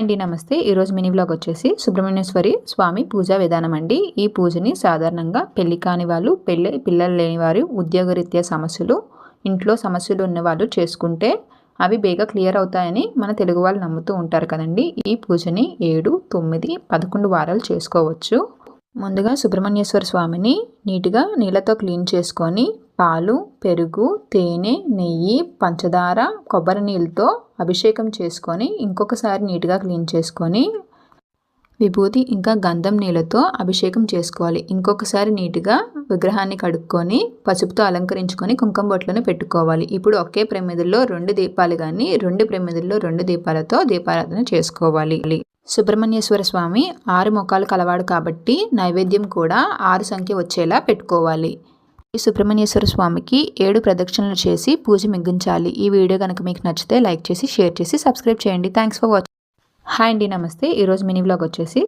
అండి నమస్తే. ఈరోజు మినీ వ్లాగ్ వచ్చేసి సుబ్రహ్మణ్యేశ్వరి స్వామి పూజా విధానం అండి. ఈ పూజని సాధారణంగా పెళ్లి కాని వాళ్ళు, పిల్లలు లేని వారు, ఉద్యోగరీత్యా సమస్యలు, ఇంట్లో సమస్యలు ఉన్న వాళ్ళు చేసుకుంటే అవి బేగా క్లియర్ అవుతాయని మన తెలుగు వాళ్ళు నమ్ముతూ ఉంటారు కదండి. ఈ పూజని 7, 9, 11 వారాలు చేసుకోవచ్చు. ముందుగా సుబ్రహ్మణ్యేశ్వర స్వామిని నీట్గా నీళ్ళతో క్లీన్ చేసుకొని పాలు, పెరుగు, తేనె, నెయ్యి, పంచదార, కొబ్బరి నీళ్ళతో అభిషేకం చేసుకొని ఇంకొకసారి నీట్గా క్లీన్ చేసుకొని విభూతి ఇంకా గంధం నీళ్ళతో అభిషేకం చేసుకోవాలి. ఇంకొకసారి నీట్గా విగ్రహాన్ని కడుక్కొని పసుపుతో అలంకరించుకొని కుంకుమ బొట్లను పెట్టుకోవాలి. ఇప్పుడు ఒకే ప్రమిదల్లో 2 దీపాలు కానీ 2 ప్రమిదల్లో 2 దీపాలతో దీపారాధన చేసుకోవాలి. సుబ్రహ్మణ్యేశ్వర స్వామి 6 ముఖాలు కలవాడు కాబట్టి నైవేద్యం కూడా 6 సంఖ్య వచ్చేలా పెట్టుకోవాలి. ఈ సుబ్రహ్మణ్యేశ్వర స్వామికి 7 ప్రదక్షిణలు చేసి పూజ ముగించాలి. ఈ వీడియో కనుక మీకు నచ్చితే లైక్ చేసి, షేర్ చేసి, సబ్స్క్రైబ్ చేయండి. Thanks for watching. హాయ్ అండి నమస్తే. ఈరోజు మినీ వ్లాగ్ వచ్చేసి